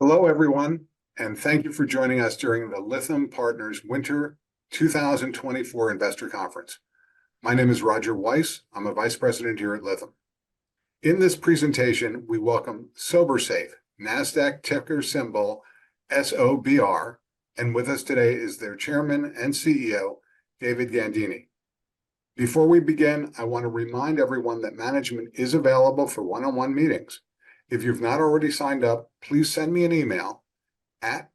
Hello, everyone, and thank you for joining us during the Lytham Partners Winter 2024 Investor Conference. My name is Roger Weiss. I'm a Vice President here at Lytham. In this presentation, we welcome SOBRsafe, NASDAQ ticker symbol SOBR, and with us today is their Chairman and CEO, David Gandini. Before we begin, I want to remind everyone that management is available for one-on-one meetings. If you've not already signed up, please send me an email at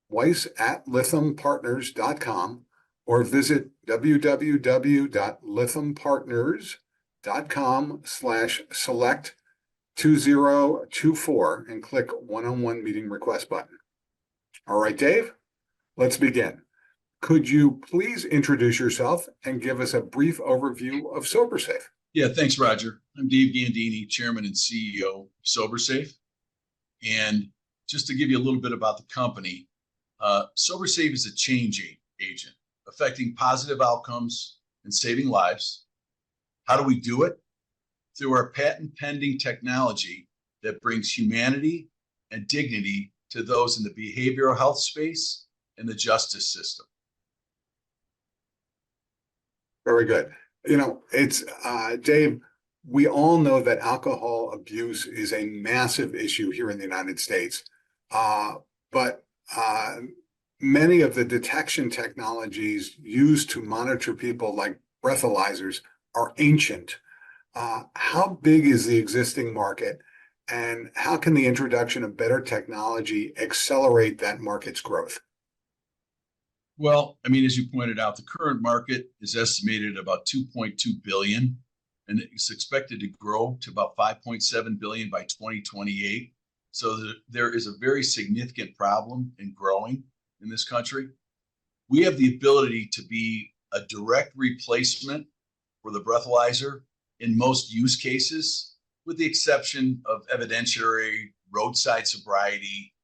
weiss@lythampartners.com or visit www.lythampartners.com/select2024 and click one-on-one meeting request button. All right, Dave, let's begin. Could you please introduce yourself and give us a brief overview of SOBRsafe? Yeah, thanks, Roger. I'm Dave Gandini, Chairman and CEO of SOBRsafe. And just to give you a little bit about the company, SOBRsafe is a change agent affecting positive outcomes and saving lives. How do we do it? Through our patent-pending technology that brings humanity and dignity to those in the behavioral health space and the justice system. Very good. You know, it's Dave, we all know that alcohol abuse is a massive issue here in the United States, but many of the detection technologies used to monitor people, like breathalyzers, are ancient. How big is the existing market, and how can the introduction of better technology accelerate that market's growth? Well, I mean, as you pointed out, the current market is estimated at about $2.2 billion, and it's expected to grow to about $5.7 billion by 2028. So there is a very significant problem in growing in this country. We have the ability to be a direct replacement for the breathalyzer in most use cases, with the exception of evidentiary, roadside sobriety,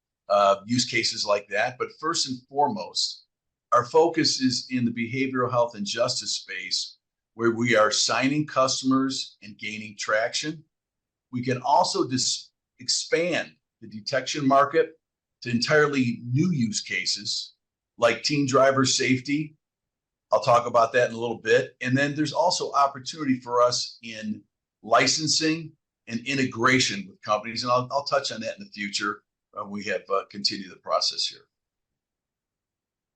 use cases like that. But first and foremost, our focus is in the behavioral health and justice space, where we are signing customers and gaining traction. We can also expand the detection market to entirely new use cases like teen driver safety. I'll talk about that in a little bit. And then there's also opportunity for us in licensing and integration with companies. And I'll touch on that in the future when we have continued the process here.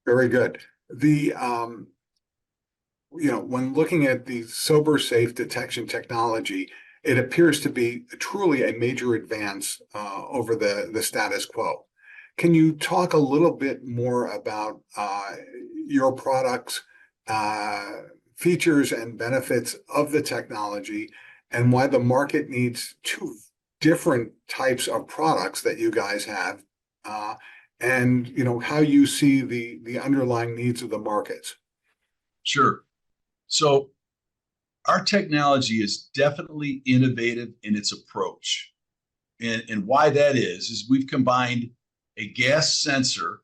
Very good. When looking at the SOBRsafe detection technology, it appears to be truly a major advance over the status quo. Can you talk a little bit more about your products, features and benefits of the technology, and why the market needs two different types of products that you guys have? And how you see the underlying needs of the markets? Sure. So our technology is definitely innovative in its approach. And why that is we've combined a gas sensor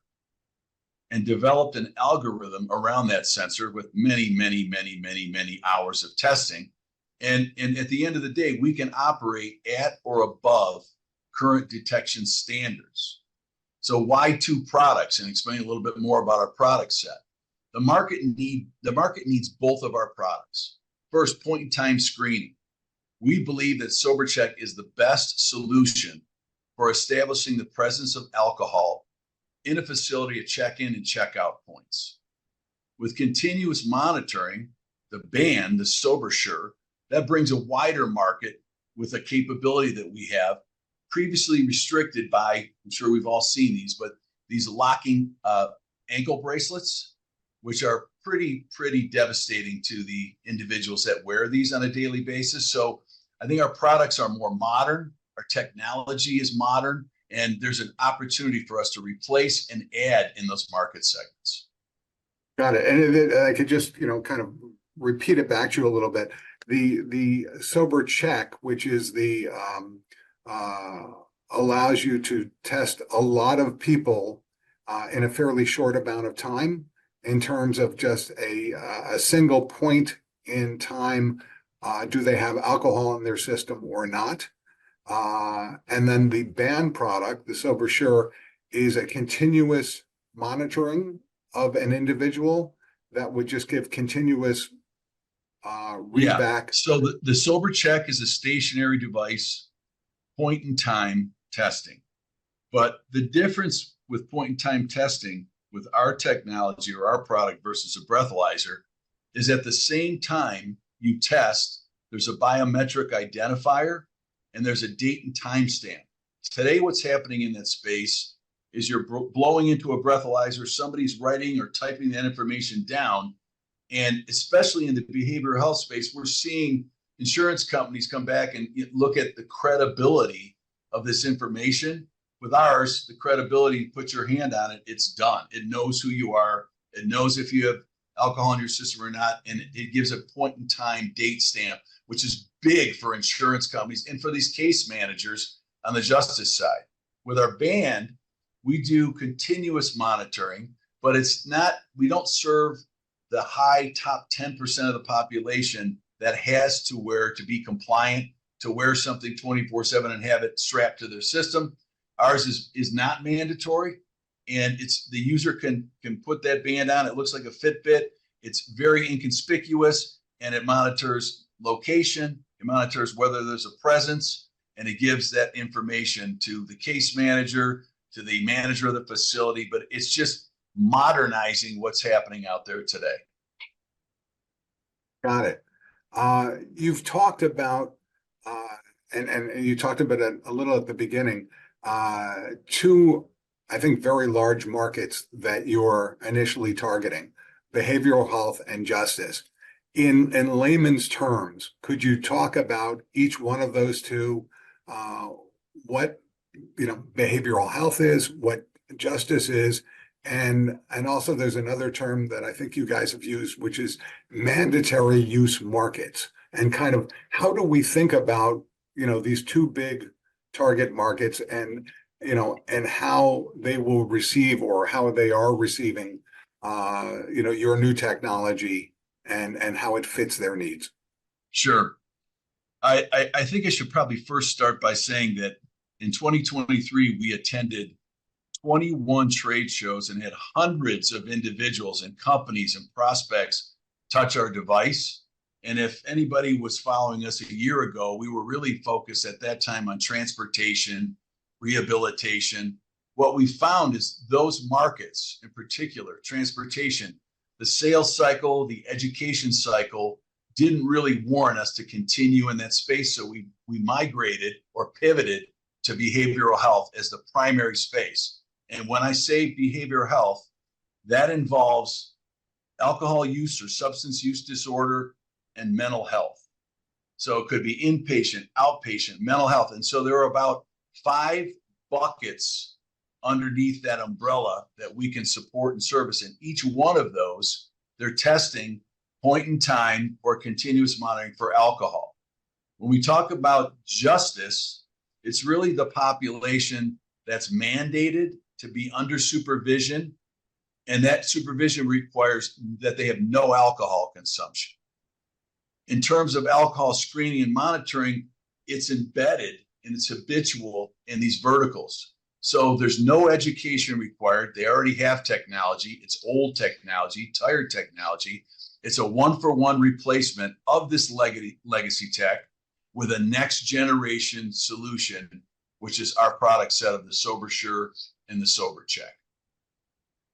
and developed an algorithm around that sensor with many hours of testing. And at the end of the day, we can operate at or above current detection standards. So why two products? And explain a little bit more about our product set. The market needs both of our products. First, point-in-time screening. We believe that SOBRcheck is the best solution for establishing the presence of alcohol in a facility at check-in and check-out points. With continuous monitoring, the SOBRsure, that brings a wider market with a capability that we have previously restricted by, I'm sure we've all seen these, but these locking ankle bracelets, which are pretty devastating to the individuals that wear these on a daily basis. So I think our products are more modern, our technology is modern, and there's an opportunity for us to replace and add in those market segments. Got it. And I could just, kind of repeat it back to you a little bit. The SOBRcheck, which is the allows you to test a lot of people in a fairly short amount of time, in terms of just a single point in time. Do they have alcohol in their system or not? And then the band product, the SOBRsure, is a continuous monitoring of an individual that would just give continuous Yeah. readback. So the Sober Check is a stationary device, point in time testing. But the difference with point in time testing with our technology or our product versus a breathalyzer is at the same time you test, there's a biometric identifier and there's a date and time stamp. Today, what's happening in that space is you're blowing into a breathalyzer, somebody's writing or typing that information down. And especially in the behavioral health space, we're seeing insurance companies come back and look at the credibility of this information. With ours, the credibility, put your hand on it, it's done. It knows who you are. It knows if you have alcohol in your system or not. And it gives a point in time date stamp, which is big for insurance companies and for these case managers on the justice side. With our band, we do continuous monitoring, but it's not, we don't serve the high top 10% of the population that has to wear, to be compliant, to wear something 24/7 and have it strapped to their system. Ours is not mandatory, and it's the user can put that band on. It looks like a Fitbit. It's very inconspicuous, and it monitors location. It monitors whether there's a presence, and it gives that information to the case manager, to the manager of the facility. But it's just modernizing what's happening out there today. Got it. You've talked about, and you talked about it a little at the beginning, two, I think, very large markets that you're initially targeting, behavioral health and justice. In layman's terms, could you talk about each one of those two, what behavioral health is, what justice is, and also there's another term that I think you guys have used, which is mandatory use markets, and kind of how do we think about these two big target markets and how they will receive or how they are receiving your new technology and how it fits their needs. Sure. I think I should probably first start by saying that in 2023, we attended 21 trade shows and had hundreds of individuals and companies and prospects touch our device. And if anybody was following us a year ago, we were really focused at that time on transportation, rehabilitation. What we found is those markets, in particular, transportation, the sales cycle, the education cycle, didn't really warrant us to continue in that space. So we migrated or pivoted to behavioral health as the primary space. And when I say behavioral health, that involves alcohol use or substance use disorder and mental health. So it could be inpatient, outpatient, mental health. And so there are about 5 buckets underneath that umbrella that we can support and service. And each one of those, they're testing point in time or continuous monitoring for alcohol. When we talk about justice, it's really the population that's mandated to be under supervision, and that supervision requires that they have no alcohol consumption. In terms of alcohol screening and monitoring, it's embedded and it's habitual in these verticals. So there's no education required. They already have technology. It's old technology, tired technology. It's a one-for-one replacement of this legacy tech with a next generation solution, which is our product set of the SOBRsure and the SOBRcheck.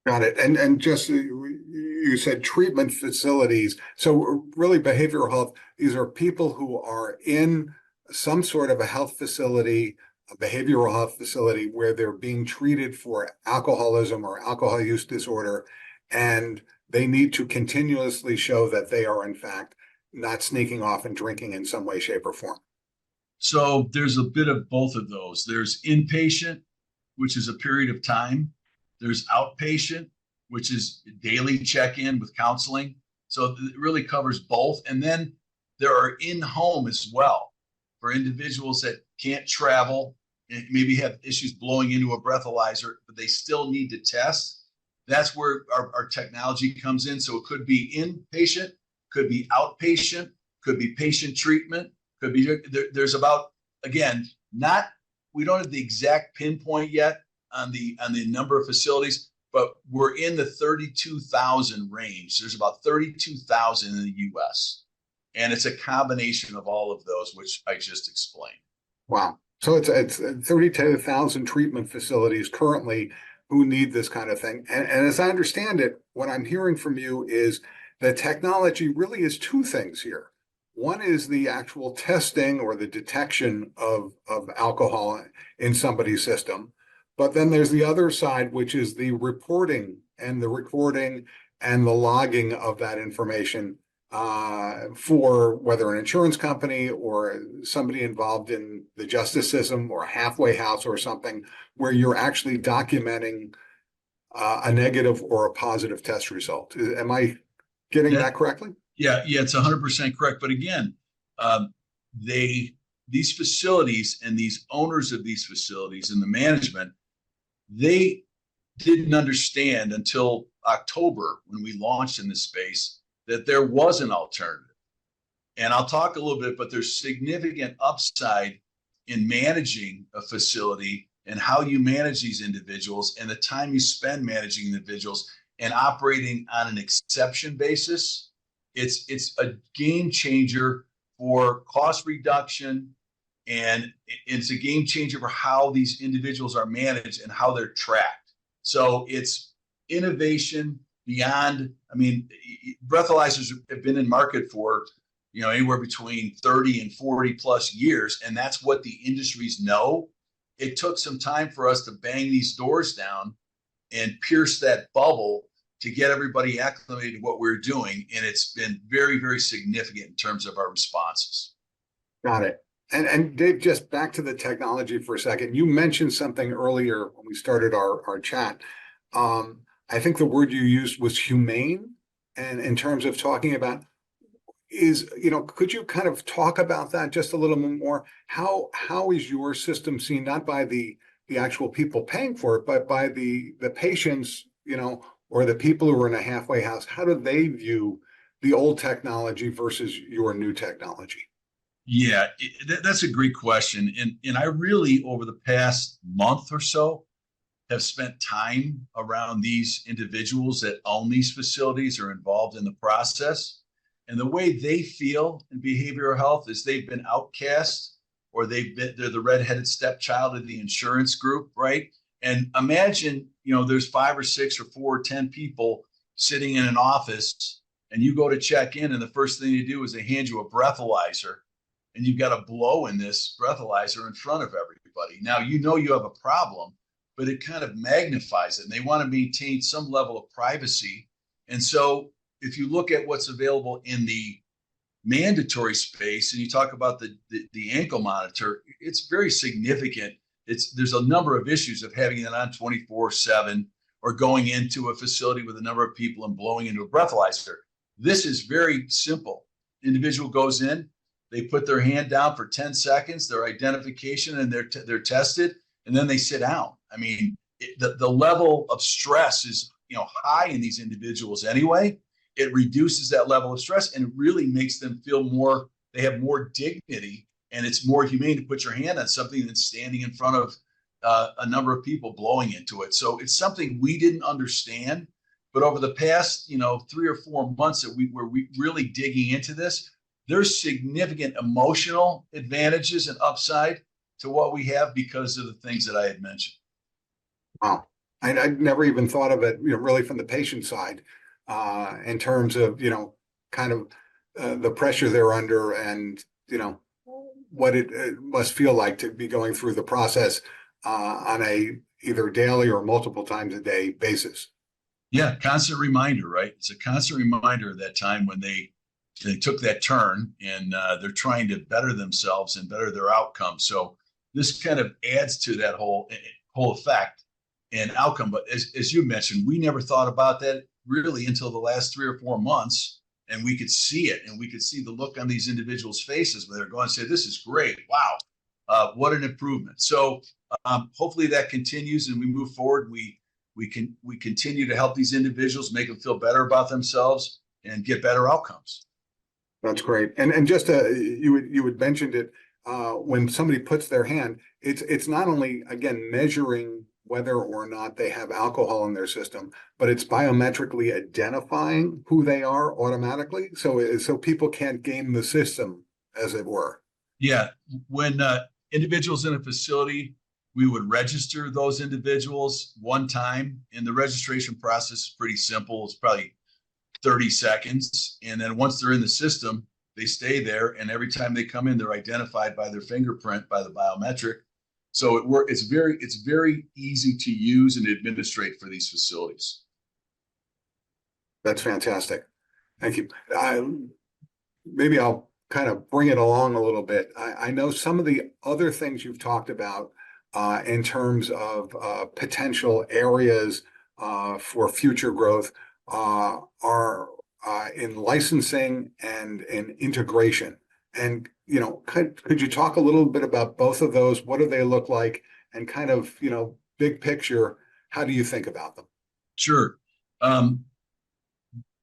Got it. And just you said treatment facilities. So really behavioral health, these are people who are in some sort of a health facility, a behavioral health facility where they're being treated for alcoholism or alcohol use disorder, and they need to continuously show that they are in fact not sneaking off and drinking in some way, shape, or form. So there's a bit of both of those. There's inpatient, which is a period of time. There's outpatient, which is daily check-in with counseling. So it really covers both. And then there are in-home as well for individuals that can't travel and maybe have issues blowing into a breathalyzer, but they still need to test. That's where our technology comes in. So it could be inpatient, could be outpatient, could be patient treatment, could be, there's about, again, we don't have the exact pinpoint yet on the number of facilities, but we're in the 32,000 range. There's about 32,000 in the US. And it's a combination of all of those, which I just explained. Wow. So it's 32,000 treatment facilities currently who need this kind of thing. And as I understand it, what I'm hearing from you is the technology really is two things here. One is the actual testing or the detection of alcohol in somebody's system. But then there's the other side, which is the reporting and the recording and the logging of that information for whether an insurance company or somebody involved in the justice system or a halfway house or something, where you're actually documenting a negative or a positive test result. Am I getting that correctly? Yeah, it's 100% correct. But again, these facilities and these owners of these facilities and the management, they didn't understand until October when we launched in this space that there was an alternative. And I'll talk a little bit, but there's significant upside in managing a facility and how you manage these individuals and the time you spend managing individuals and operating on an exception basis. It's a game changer for cost reduction, and it's a game changer for how these individuals are managed and how they're tracked. So it's innovation beyond, I mean, breathalyzers have been in market for, anywhere between 30 and 40 plus years. And that's what the industries know. It took some time for us to bang these doors down and pierce that bubble to get everybody acclimated to what we're doing. And it's been very, very significant in terms of our responses. Got it. And Dave, just back to the technology for a second. You mentioned something earlier when we started our chat. I think the word you used was humane. And in terms of talking about could you kind of talk about that just a little bit more? How is your system seen, not by the actual people paying for it, but by the patients, or the people who are in a halfway house? How do they view the old technology versus your new technology? Yeah, that's a great question. And I really, over the past month or so, have spent time around these individuals that own these facilities or involved in the process. And the way they feel in behavioral health is they've been outcast, or they're the redheaded stepchild of the insurance group, right? And imagine, there's 5 or 6 or 4 or 10 people sitting in an office, and you go to check in, and the first thing they do is they hand you a breathalyzer, and you've got to blow in this breathalyzer in front of everybody. Now, you have a problem, but it kind of magnifies it, and they want to maintain some level of privacy. And so if you look at what's available in the mandatory space, and you talk about the ankle monitor, it's very significant. There's a number of issues of having it on 24/7 or going into a facility with a number of people and blowing into a breathalyzer. This is very simple. Individual goes in, they put their hand down for 10 seconds, their identification, and they're tested, and then they sit down. I mean, the level of stress is high in these individuals anyway. It reduces that level of stress, and it really makes them feel they have more dignity, and it's more humane to put your hand on something than standing in front of a number of people blowing into it. So it's something we didn't understand, but over the past 3 or 4 months that we're really digging into this, there's significant emotional advantages and upside to what we have because of the things that I had mentioned. Wow. I'd never even thought of it, really from the patient side, in terms of, kind of the pressure they're under and, what it must feel like to be going through the process on a either daily or multiple times a day basis. Yeah, constant reminder, right? It's a constant reminder of that time when they took that turn, and they're trying to better themselves and better their outcome. So this kind of adds to that whole effect and outcome. But as you mentioned, we never thought about that really until the last 3 or 4 months, and we could see it, and we could see the look on these individuals' faces when they're going to say, "This is great! Wow, what an improvement!" So hopefully that continues, and we move forward. We continue to help these individuals, make them feel better about themselves, and get better outcomes. That's great. And just you had mentioned it when somebody puts their hand, it's not only, again, measuring whether or not they have alcohol in their system, but it's biometrically identifying who they are automatically. So people can't game the system, as it were. Yeah, when individuals in a facility, we would register those individuals one time, and the registration process is pretty simple. It's probably 30 seconds. And then once they're in the system, they stay there. And every time they come in, they're identified by their fingerprint, by the biometric. So it's very easy to use and administrate for these facilities. That's fantastic. Thank you. Maybe I'll kind of bring it along a little bit. I know some of the other things you've talked about in terms of potential areas for future growth are in licensing and in integration. And, could you talk a little bit about both of those? What do they look like? And kind of, big picture, how do you think about them? Sure.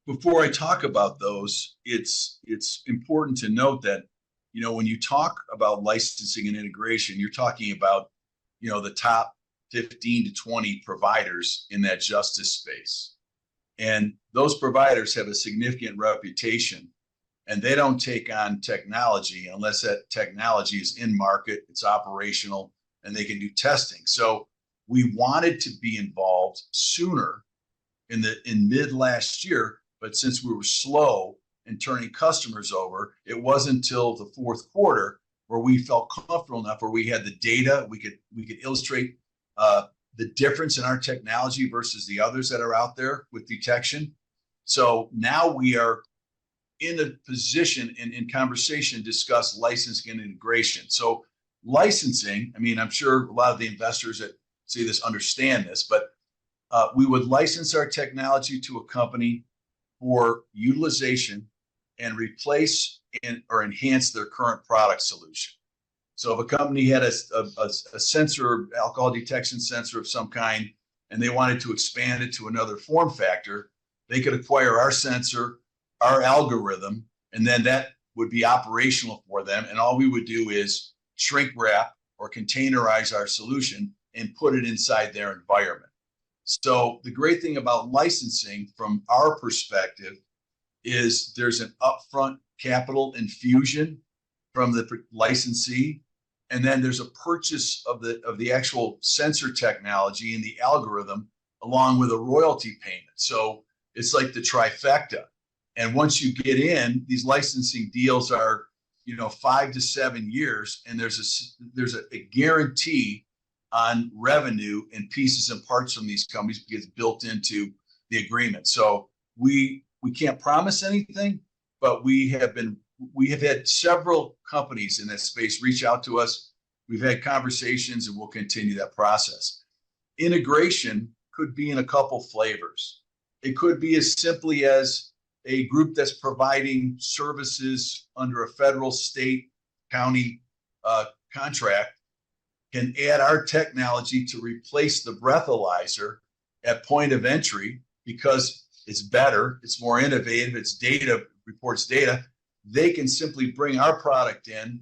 Before I talk about those, it's important to note that, when you talk about licensing and integration, you're talking about, the top 15 to 20 providers in that justice space. And those providers have a significant reputation, and they don't take on technology unless that technology is in market, it's operational, and they can do testing. So we wanted to be involved sooner in mid last year, but since we were slow in turning customers over, it wasn't until the fourth quarter where we felt comfortable enough, where we had the data, we could illustrate the difference in our technology versus the others that are out there with detection. So now we are in a position in conversation to discuss licensing and integration. So licensing, I'm sure a lot of the investors that see this understand this, but we would license our technology to a company for utilization and replace or enhance their current product solution. So if a company had a sensor, alcohol detection sensor of some kind, and they wanted to expand it to another form factor, they could acquire our sensor, our algorithm, and then that would be operational for them. And all we would do is shrink wrap or containerize our solution and put it inside their environment. So the great thing about licensing from our perspective is there's an upfront capital infusion from the licensee, and then there's a purchase of the actual sensor technology and the algorithm along with a royalty payment. So it's like the trifecta. And once you get in, these licensing deals are 5 to 7 years, and there's a guarantee on revenue and pieces and parts from these companies because it's built into the agreement. So we can't promise anything, but we have had several companies in that space reach out to us. We've had conversations, and we'll continue that process. Integration could be in a couple flavors. It could be as simply as a group that's providing services under a federal, state, county contract can add our technology to replace the breathalyzer at point of entry because it's better, it's more innovative, it's data, reports data. They can simply bring our product in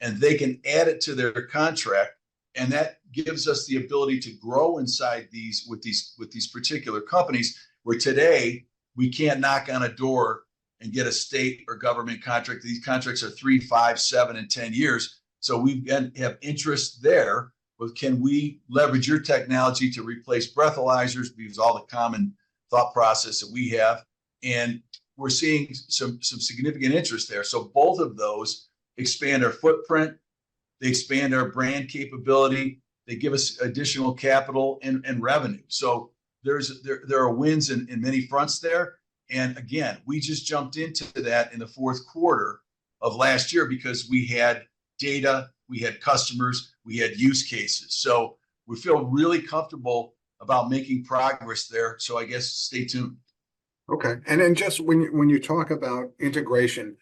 and they can add it to their contract. And that gives us the ability to grow inside with these particular companies, where today we can't knock on a door and get a state or government contract. These contracts are 3, 5, 7, and 10 years. So we have interest there with, can we leverage your technology to replace breathalyzers, because all the common thought process that we have. And we're seeing some significant interest there. So both of those expand our footprint, they expand our brand capability, they give us additional capital and revenue. So there are wins in many fronts there. And again, we just jumped into that in the fourth quarter of last year because we had data, we had customers, we had use cases. So we feel really comfortable about making progress there. So I guess stay tuned. Okay. And then just when you talk about integration,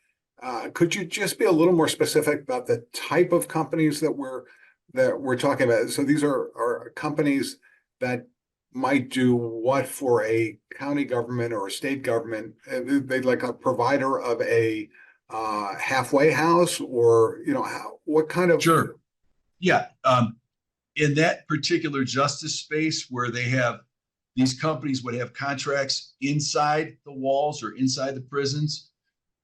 could you just be a little more specific about the type of companies that we're talking about? So these are companies that might do what for a county government or a state government? They'd like a provider of a halfway house, or what kind of? Sure. Yeah. In that particular justice space where they have these companies would have contracts inside the walls or inside the prisons,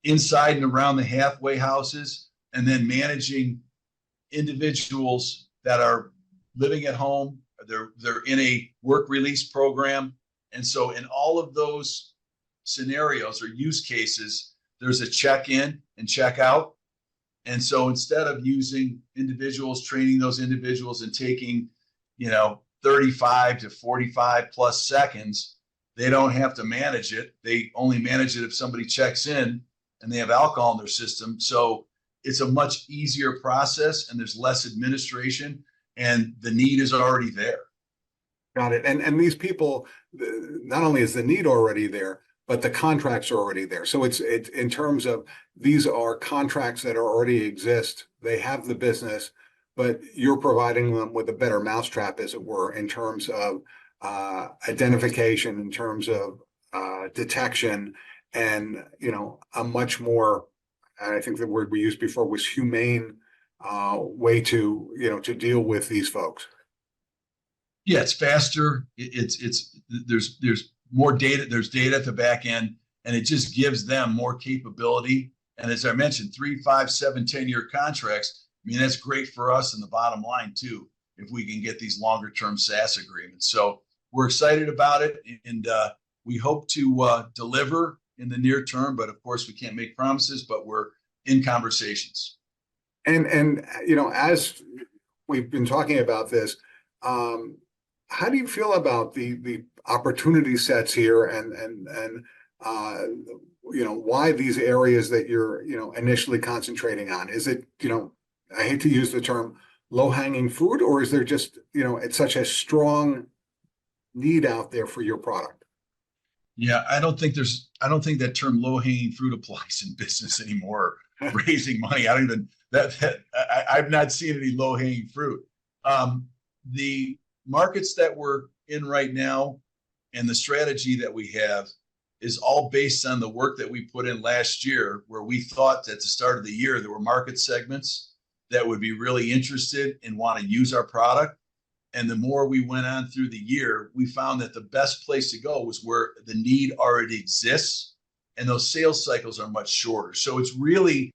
inside and around the halfway houses, and then managing individuals that are living at home. They're in a work release program. And so in all of those scenarios or use cases, there's a check-in and check-out. And so instead of using individuals, training those individuals and taking, 35 to 45 plus seconds, they don't have to manage it. They only manage it if somebody checks in and they have alcohol in their system. So it's a much easier process and there's less administration and the need is already there. Got it. And these people, not only is the need already there, but the contracts are already there. So it's in terms of these are contracts that already exist. They have the business, but you're providing them with a better mousetrap, as it were, in terms of identification, in terms of detection, and a much more, I think the word we used before was humane way to deal with these folks. Yeah, it's faster. There's more data. There's data at the back end, and it just gives them more capability. And as I mentioned, 3, 5, 7, 10-year contracts. I mean, that's great for us in the bottom line too, if we can get these longer term SaaS agreements. So we're excited about it, and we hope to deliver in the near term. But of course, we can't make promises. But we're in conversations. And as we've been talking about this, how do you feel about the opportunity sets here, and why these areas that you're initially concentrating on? Is it I hate to use the term low-hanging fruit, or is there just it's such a strong need out there for your product? Yeah, I don't think that term low-hanging fruit applies in business anymore. Raising money, I don't even I've not seen any low-hanging fruit. The markets that we're in right now and the strategy that we have is all based on the work that we put in last year, where we thought at the start of the year there were market segments that would be really interested and want to use our product. And the more we went on through the year, we found that the best place to go was where the need already exists and those sales cycles are much shorter. So it's really,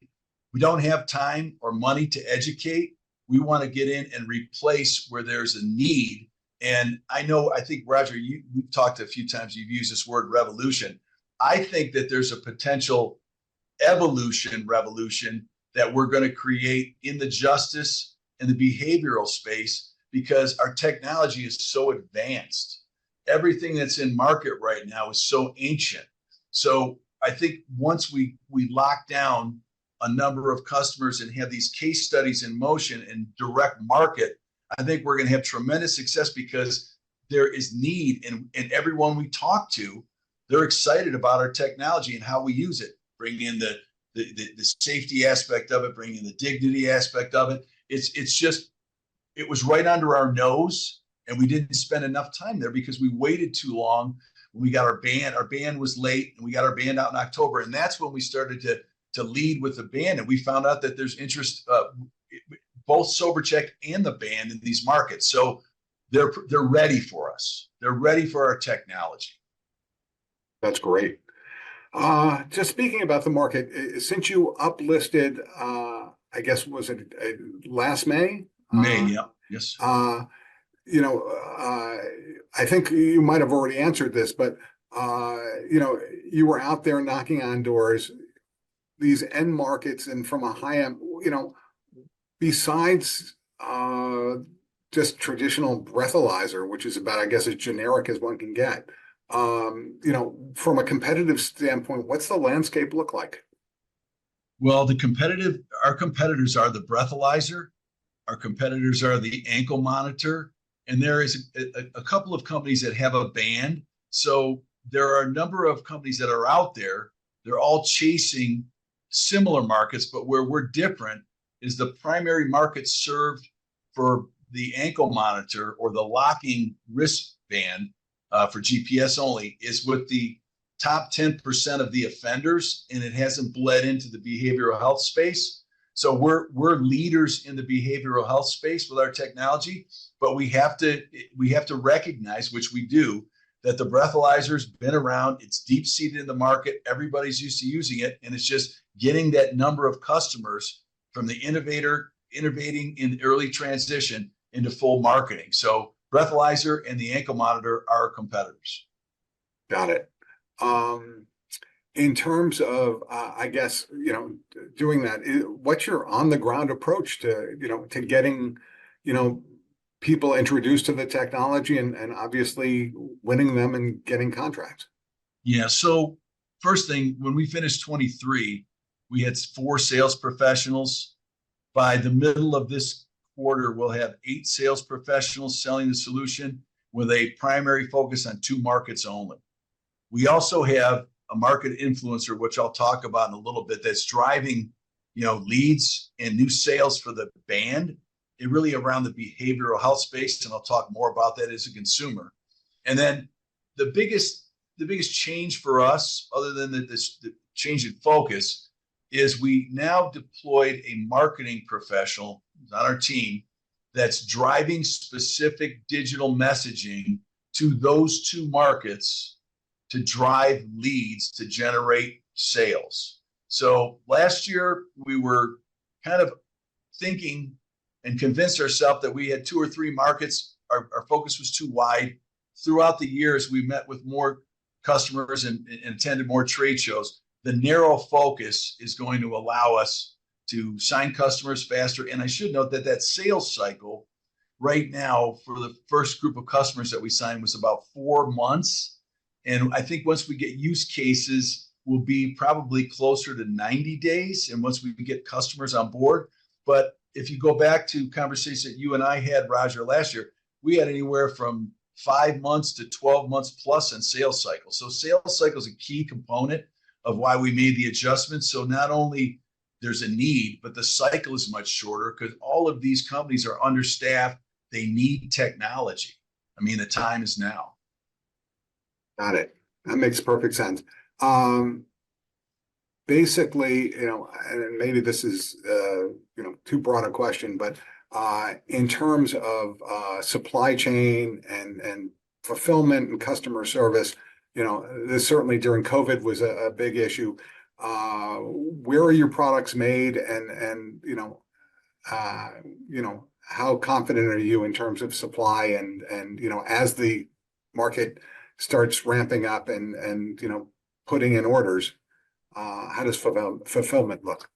we don't have time or money to educate. We want to get in and replace where there's a need. And I think, Roger, we've talked a few times, you've used this word revolution. I think that there's a potential revolution that we're going to create in the justice and the behavioral space, because our technology is so advanced. Everything that's in market right now is so ancient. So I think once we lock down a number of customers and have these case studies in motion and direct market, I think we're going to have tremendous success, because there is need, and everyone we talk to, they're excited about our technology and how we use it. Bring in the safety aspect of it, bring in the dignity aspect of it. It was right under our nose, and we didn't spend enough time there because we waited too long. When we got our band was late, and we got our band out in October, and that's when we started to lead with the band, and we found out that there's interest, both SOBRcheck and the band, in these markets. So they're ready for us. They're ready for our technology. That's great. Just speaking about the market, since you uplisted, I guess, was it last May? May, yeah, yes. I think you might have already answered this, but you were out there knocking on doors, these end markets, and from a high end, besides just traditional breathalyzer, which is about, I guess, as generic as one can get. From a competitive standpoint, what's the landscape look like? Well, our competitors are the breathalyzer, our competitors are the ankle monitor, and there is a couple of companies that have a band. So there are a number of companies that are out there. They're all chasing similar markets, but where we're different is the primary market served for the ankle monitor or the locking wristband for GPS only is with the top 10% of the offenders, and it hasn't bled into the behavioral health space. So we're leaders in the behavioral health space with our technology, but we have to recognize, which we do, that the breathalyzer's been around, it's deep seated in the market, everybody's used to using it, and it's just getting that number of customers from the innovating in early transition into full marketing. So breathalyzer and the ankle monitor are our competitors. Got it. In terms of, I guess, doing that, what's your on the ground approach to, to getting, people introduced to the technology and obviously winning them and getting contracts? Yeah. So first thing, when we finished 23, we had 4 sales professionals. By the middle of this quarter, we'll have 8 sales professionals selling the solution with a primary focus on 2 markets only. We also have a market influencer, which I'll talk about in a little bit, that's driving, leads and new sales for the band, and really around the behavioral health space. And I'll talk more about that as a consumer. And then the biggest change for us, other than the change in focus, is we now deployed a marketing professional on our team that's driving specific digital messaging to those 2 markets to drive leads to generate sales. So last year we were kind of thinking and convinced ourselves that we had 2 or 3 markets. Our focus was too wide. Throughout the years, we met with more customers and attended more trade shows. The narrow focus is going to allow us to sign customers faster. And I should note that sales cycle right now for the first group of customers that we signed was about 4 months. And I think once we get use cases, we'll be probably closer to 90 days. And once we get customers on board. But if you go back to conversations that you and I had, Roger, last year, we had anywhere from 5 months to 12 months plus in sales cycle. So sales cycle is a key component of why we made the adjustments. So not only there's a need, but the cycle is much shorter because all of these companies are understaffed. They need technology. I mean, the time is now. Got it. That makes perfect sense. Basically, and maybe this is, too broad a question, but in terms of supply chain and fulfillment and customer service, this certainly during COVID was a big issue. Where are your products made, and how confident are you in terms of supply and as the market starts ramping up and putting in orders, how does fulfillment look?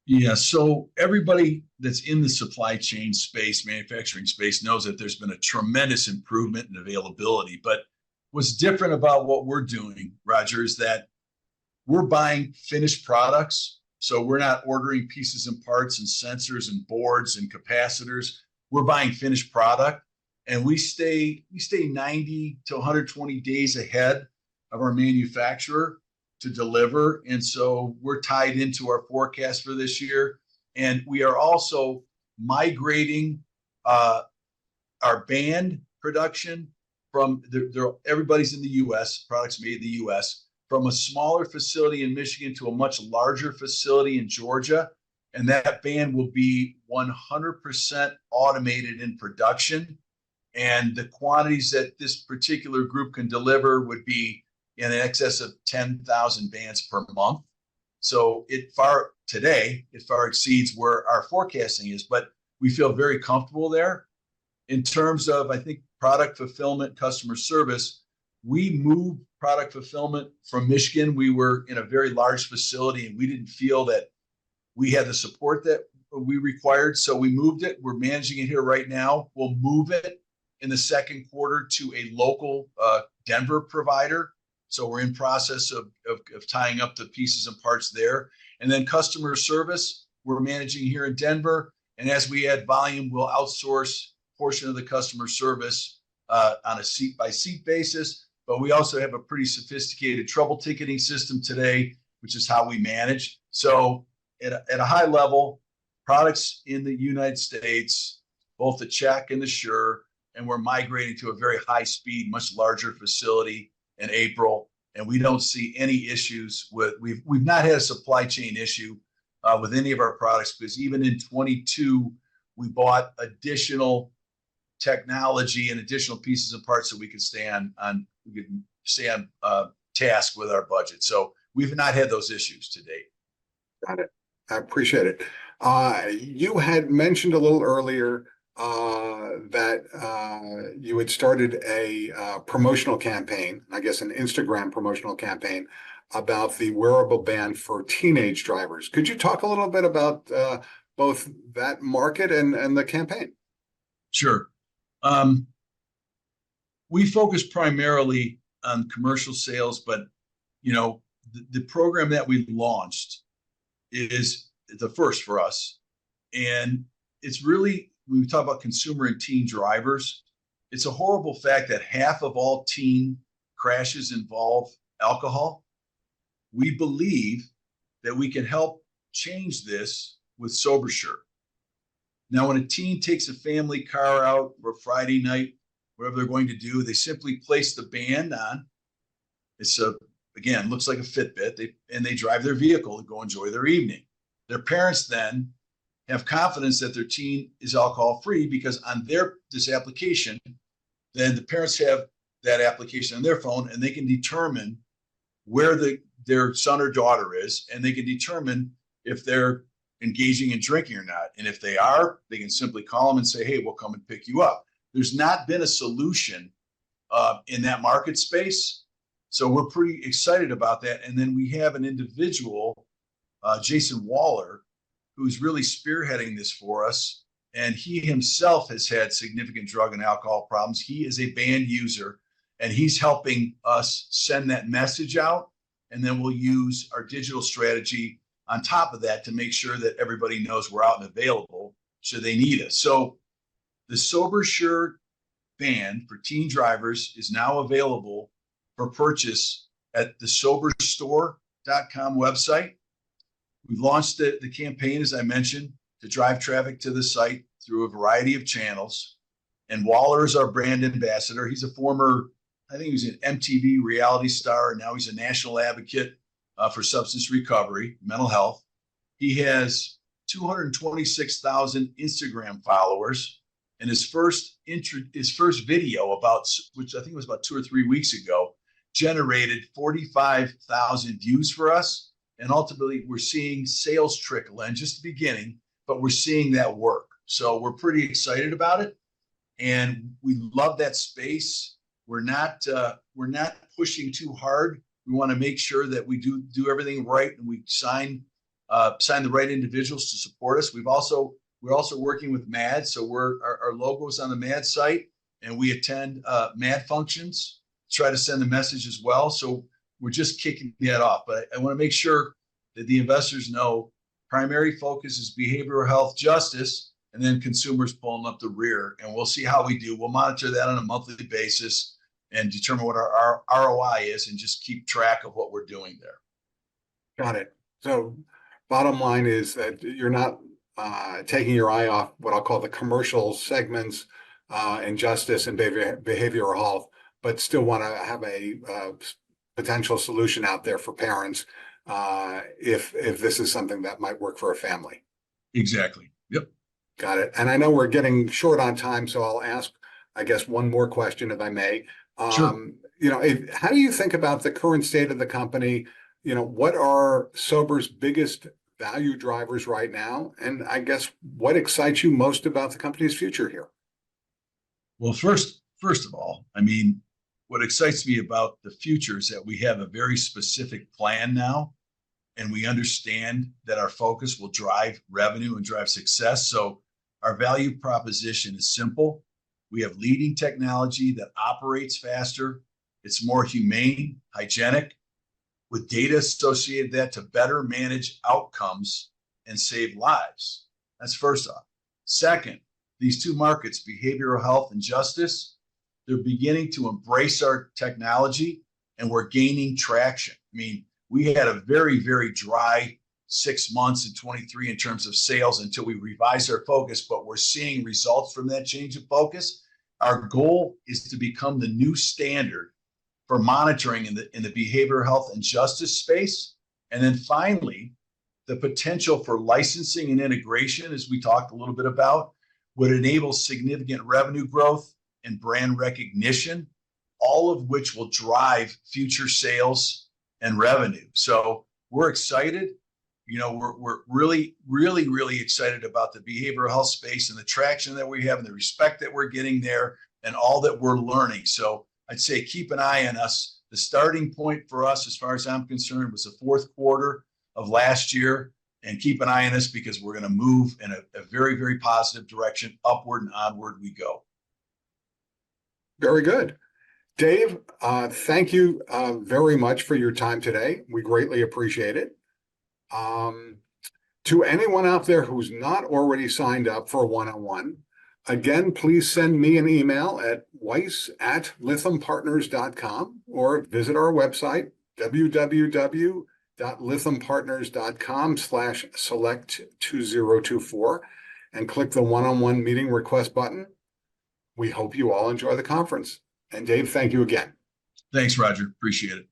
Yeah, so everybody that's in the supply chain space, manufacturing space, knows that there's been a tremendous improvement in availability. But what's different about what we're doing, Roger, is that we're buying finished products. So we're not ordering pieces and parts and sensors and boards and capacitors. We're buying finished product, and we stay 90 to 120 days ahead of our manufacturer to deliver. And so we're tied into our forecast for this year. And we are also migrating our band production from everybody's in the US, products made in the US, from a smaller facility in Michigan to a much larger facility in Georgia. And that band will be 100% automated in production. And the quantities that this particular group can deliver would be in excess of 10,000 bands per month. So it far exceeds where our forecasting is, but we feel very comfortable there. In terms of, I think, product fulfillment, customer service, we moved product fulfillment from Michigan. We were in a very large facility and we didn't feel that we had the support that we required. So we moved it. We're managing it here right now. We'll move it in the second quarter to a local Denver provider. So we're in process of tying up the pieces and parts there. And then customer service, we're managing here in Denver. And as we add volume, we'll outsource a portion of the customer service on a seat by seat basis. But we also have a pretty sophisticated trouble ticketing system today, which is how we manage. So at a high level, products in the United States, both the check and the sure, and we're migrating to a very high speed, much larger facility in April. and we don't see any issues with, we've not had a supply chain issue with any of our products, because even in 22, we bought additional technology and additional pieces and parts so we could stay on task with our budget. So we've not had those issues to date. Got it. I appreciate it. You had mentioned a little earlier that you had started a promotional campaign, I guess an Instagram promotional campaign, about the wearable band for teenage drivers. Could you talk a little bit about both that market and the campaign? Sure. We focus primarily on commercial sales, but the program that we launched is the first for us. And it's really, when we talk about consumer and teen drivers, it's a horrible fact that half of all teen crashes involve alcohol. We believe that we can help change this with SOBRsure. Now, when a teen takes a family car out for Friday night, whatever they're going to do, they simply place the band on. It's again, looks like a Fitbit, and they drive their vehicle and go enjoy their evening. Their parents then have confidence that their teen is alcohol free, because on this application, then the parents have that application on their phone, and they can determine where their son or daughter is, and they can determine if they're engaging in drinking or not. And if they are, they can simply call them and say, hey, we'll come and pick you up. There's not been a solution in that market space. So we're pretty excited about that. And then we have an individual, Jason Waller, who's really spearheading this for us. And he himself has had significant drug and alcohol problems. He is a banned user, and he's helping us send that message out. And then we'll use our digital strategy on top of that to make sure that everybody knows we're out and available should they need us. So the SOBRsure band for teen drivers is now available for purchase at the SOBRstore.com website. We've launched the campaign, as I mentioned, to drive traffic to the site through a variety of channels. And Waller is our brand ambassador. He's a former, I think he was an MTV reality star, and now he's a national advocate for substance recovery, mental health. He has 226,000 Instagram followers, and his first video, which I think was about 2 or 3 weeks ago, generated 45,000 views for us. And ultimately, we're seeing sales trickle in, just the beginning, but we're seeing that work. So we're pretty excited about it, and we love that space. We're not pushing too hard. We want to make sure that we do everything right, and we sign the right individuals to support us. We're also working with MAD, so our logo is on the MAD site, and we attend MAD functions, try to send the message as well. So we're just kicking that off. But I want to make sure that the investors know primary focus is behavioral health justice, and then consumers pulling up the rear. And we'll see how we do. We'll monitor that on a monthly basis and determine what our ROI is, and just keep track of what we're doing there. Got it. So bottom line is that you're not taking your eye off what I'll call the commercial segments in justice and behavioral health, but still want to have a potential solution out there for parents if this is something that might work for a family. Exactly. Yep. Got it. And I know we're getting short on time, so I'll ask, I guess, one more question, if I may. Sure. How do you think about the current state of the company? What are SOBR's biggest value drivers right now? And I guess what excites you most about the company's future here? Well, first of all, I mean, what excites me about the future is that we have a very specific plan now, and we understand that our focus will drive revenue and drive success. So our value proposition is simple. We have leading technology that operates faster. It's more humane, hygienic, with data associated that to better manage outcomes and save lives. That's first off. Second, these two markets, behavioral health and justice, they're beginning to embrace our technology, and we're gaining traction. I mean, we had a very, very dry 6 months in 23 in terms of sales until we revised our focus, but we're seeing results from that change of focus. Our goal is to become the new standard for monitoring in the behavioral health and justice space. And then finally, the potential for licensing and integration, as we talked a little bit about, would enable significant revenue growth and brand recognition, all of which will drive future sales and revenue. So we're excited. We're really excited about the behavioral health space and the traction that we have and the respect that we're getting there and all that we're learning. So I'd say keep an eye on us. The starting point for us, as far as I'm concerned, was the fourth quarter of last year. And keep an eye on us because we're going to move in a very, very positive direction. Upward and onward we go. Very good. Dave, thank you very much for your time today. We greatly appreciate it. To anyone out there who's not already signed up for a one-on-one, again, please send me an email at weiss@lythampartners.com or visit our website, www.lythampartners.com/select2024 and click the one-on-one meeting request button. We hope you all enjoy the conference. And Dave, thank you again. Thanks, Roger. Appreciate it.